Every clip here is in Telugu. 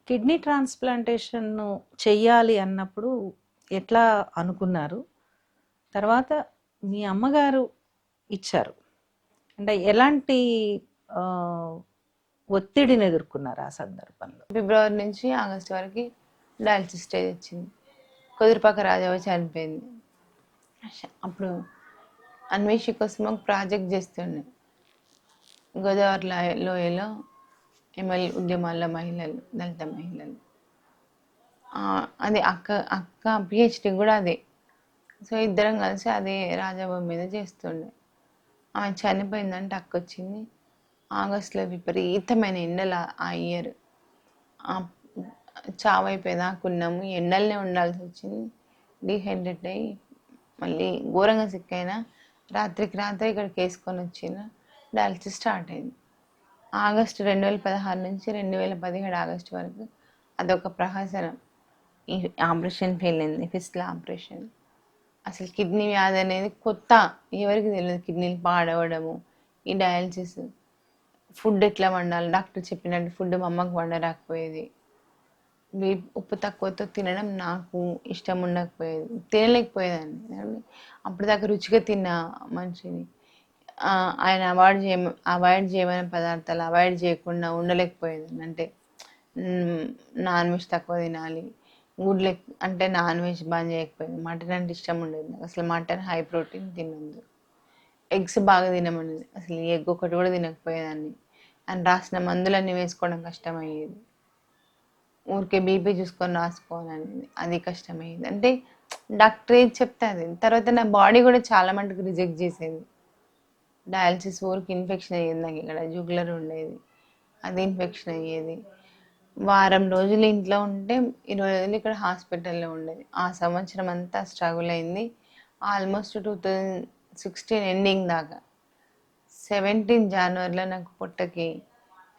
కిడ్నీ ట్రాన్స్ప్లాంటేషన్ చెయ్యాలి అన్నప్పుడు ఎట్లా అనుకున్నారు? తర్వాత మీ అమ్మగారు ఇచ్చారు. అంటే ఎలాంటి ఒత్తిడిని ఎదుర్కొన్నారు ఆ సందర్భంలో? ఫిబ్రవరి నుంచి ఆగస్టు వరకు డయాలసిస్ స్టేజ్ వచ్చింది. కుదురుపాక రాజావ చనిపోయింది. అప్పుడు అన్వేషి కోసం ఒక ప్రాజెక్ట్ చేస్తుండే. గోదావరి లోయలో ఎమ్మెల్యే ఉద్యమాల్లో మహిళలు, దళిత మహిళలు. అది అక్క పిహెచ్డి కూడా అదే. సో ఇద్దరం కలిసి అదే రాజాబాబు మీద చేస్తుండే. ఆమె చనిపోయిందంటే అక్క వచ్చింది. ఆగస్టులో విపరీతమైన ఎండలు ఆ ఇయర్. చావు అయిపోయేదాకా ఉన్నాము. ఎండలనే ఉండాల్సి వచ్చింది. డీహైడ్రేట్ అయ్యి మళ్ళీ ఘోరంగా సిక్ అయినా రాత్రికి రాత్రి ఇక్కడికి వేసుకొని వచ్చిన డయాలసిస్ స్టార్ట్ అయింది. ఆగస్టు 2016 నుంచి 2017 ఆగస్టు వరకు అదొక ప్రహసనం. ఈ ఆపరేషన్ ఫెయిల్ అయింది, ఫిస్టులా ఆపరేషన్. అసలు కిడ్నీ వ్యాధి అనేది కొత్త, ఎవరికి తెలియదు. కిడ్నీలు పాడవడము, ఈ డయాలసిస్, ఫుడ్ ఎట్లా వండాలి, డాక్టర్ చెప్పినట్టు ఫుడ్ మా అమ్మకు వండరాకపోయేది. ఉప్పు తక్కువతో తినడం నాకు ఇష్టం ఉండకపోయేది, తినలేకపోయేదాన్ని. అప్పుడు దాకా రుచిగా తిన్న మనిషిని ఆయన అవాయిడ్ చేయమనే పదార్థాలు అవాయిడ్ చేయకుండా ఉండలేకపోయేదాన్ని. అంటే నాన్ వెజ్ తక్కువ తినాలి, గుడ్లు అంటే నాన్ వెజ్ బంద్ చేయకపోయింది. మటన్ అంటే ఇష్టం ఉండేది నాకు. అసలు మటన్ హై ప్రోటీన్ తినదు. ఎగ్స్ బాగా తినమనేది, అసలు ఎగ్ ఒకటి కూడా తినకపోయేదాన్ని. అని రాసిన మందులన్నీ వేసుకోవడం కష్టమయ్యేది. ఊరికే బీపీ చూసుకొని రాసుకోవాలనేది, అది కష్టమయ్యేది. అంటే డాక్టర్ ఏది చెప్తే అది. తర్వాత నా బాడీ కూడా చాలా మటుకు రిజెక్ట్ చేసేది. డయాలసిస్ ఊరికి ఇన్ఫెక్షన్ అయ్యేది నాకు. ఇక్కడ జుగులర్ ఉండేది, అది ఇన్ఫెక్షన్ అయ్యేది. వారం రోజులు ఇంట్లో ఉంటే 20 రోజులు ఇక్కడ హాస్పిటల్లో ఉండేది. ఆ సంవత్సరం అంతా స్ట్రగుల్ అయింది. ఆల్మోస్ట్ 2016 ఎండింగ్ దాకా. 17 జనవరిలో నాకు పొట్టకి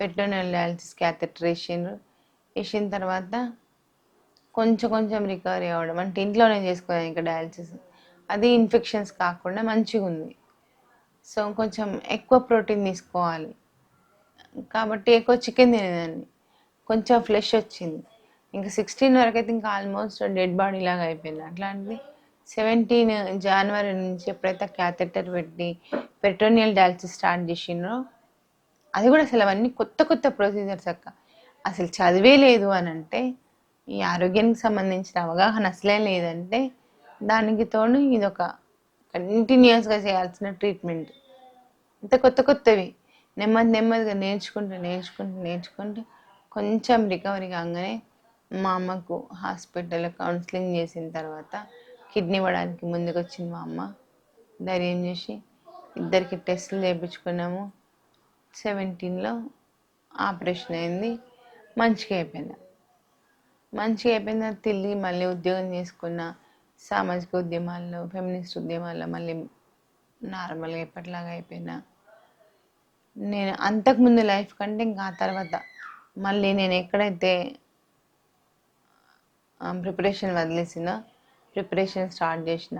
పెట్రోనియల్ డయాలసిస్ క్యాథెటర్ వేసిన తర్వాత కొంచెం రికవరీ అవ్వడం. అంటే ఇంట్లోనే చేసుకోవాలి ఇంకా డయాలసిస్. అది ఇన్ఫెక్షన్స్ కాకుండా మంచిగా ఉంది. సో కొంచెం ఎక్కువ ప్రోటీన్ తీసుకోవాలి కాబట్టి ఎక్కువ చికెన్ తినేదాన్ని. కొంచెం ఫ్లెష్ వచ్చింది. ఇంకా 16 వరకు అయితే ఇంకా ఆల్మోస్ట్ డెడ్ బాడీ లాగా అయిపోయింది. అట్లాంటిది 17 జనవరి నుంచి ఎప్పుడైతే క్యాథెటర్ పెట్టి పెట్రోనియల్ డయాలసిస్ స్టార్ట్ చేసిండ్రో, అది కూడా అసలు అవన్నీ కొత్త ప్రొసీజర్స్ అక్క. అసలు చదివే లేదు అని అంటే, ఈ ఆరోగ్యానికి సంబంధించిన అవగాహన అసలే లేదంటే, దానికి తోడు ఇదొక కంటిన్యూస్గా చేయాల్సిన ట్రీట్మెంట్. ఇంత కొత్తవి నెమ్మదిగా నేర్చుకుంటూ కొంచెం రికవరీ కాగానే మా అమ్మకు హాస్పిటల్లో కౌన్సిలింగ్ చేసిన తర్వాత కిడ్నీ ఇవ్వడానికి ముందుకు వచ్చింది మా అమ్మ. ధైర్యం చేసి ఇద్దరికి టెస్టులు చేయించుకున్నాము. 17లో ఆపరేషన్ అయింది. మంచిగా అయిపోయింది. తిరిగి మళ్ళీ ఉద్యోగం చేసుకున్న, సామాజిక ఉద్యమాల్లో, ఫెమినిస్ట్ ఉద్యమాల్లో మళ్ళీ నార్మల్గా ఎప్పటిలాగా అయిపోయినా. నేను అంతకుముందు లైఫ్ కంటే ఇంకా ఆ తర్వాత మళ్ళీ నేను ఎక్కడైతే ప్రిపరేషన్ వదిలేసినా, ప్రిపరేషన్ స్టార్ట్ చేసిన,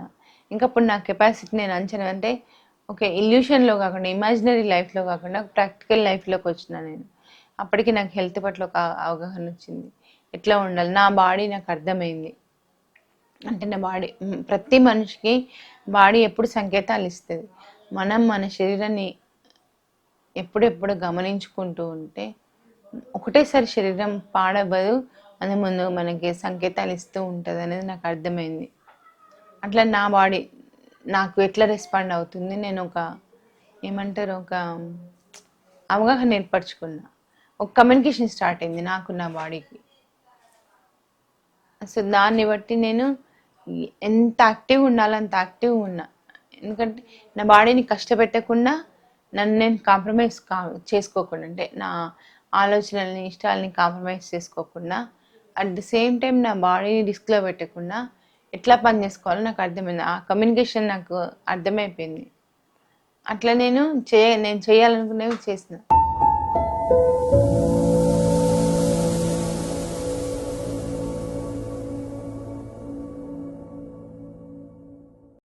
ఇంకా అప్పుడు నా కెపాసిటీ నేను అంచనా అంటే ఓకే ఇల్యూషన్లో కాకుండా, ఇమాజినరీ లైఫ్లో కాకుండా ప్రాక్టికల్ లైఫ్లోకి వచ్చిన నేను. అప్పటికి నాకు హెల్త్ పట్ల ఒక అవగాహన వచ్చింది. ఎట్లా ఉండాలి, నా బాడీ నాకు అర్థమైంది. అంటే నా బాడీ, ప్రతి మనిషికి బాడీ ఎప్పుడు సంకేతాలు ఇస్తుంది. మనం మన శరీరాన్ని ఎప్పుడెప్పుడు గమనించుకుంటూ ఉంటే ఒకటేసారి శరీరం పాడవదు, అది ముందు మనకి సంకేతాలు ఇస్తూ ఉంటుంది అనేది నాకు అర్థమైంది. అట్లా నా బాడీ నాకు ఎట్లా రెస్పాండ్ అవుతుంది, నేను ఒక అవగాహన ఏర్పరచుకున్నా. ఒక కమ్యూనికేషన్ స్టార్ట్ అయింది నాకు నా బాడీకి. సో దాన్ని బట్టి నేను ఎంత యాక్టివ్గా ఉండాలో అంత యాక్టివ్గా ఉన్నా. ఎందుకంటే నా బాడీని కష్టపెట్టకుండా, నన్ను నేను కాంప్రమైజ్ చేసుకోకుండా, అంటే నా ఆలోచనల్ని ఇష్టాలని కాంప్రమైజ్ చేసుకోకుండా, అట్ ది సేమ్ టైం నా బాడీని రిస్క్లో పెట్టకుండా ఎట్లా పని చేసుకోవాలో నాకు అర్థమైంది. ఆ కమ్యూనికేషన్ నాకు అర్థమైపోయింది. అట్లా నేను చేయాలనుకునేవి చేసిన.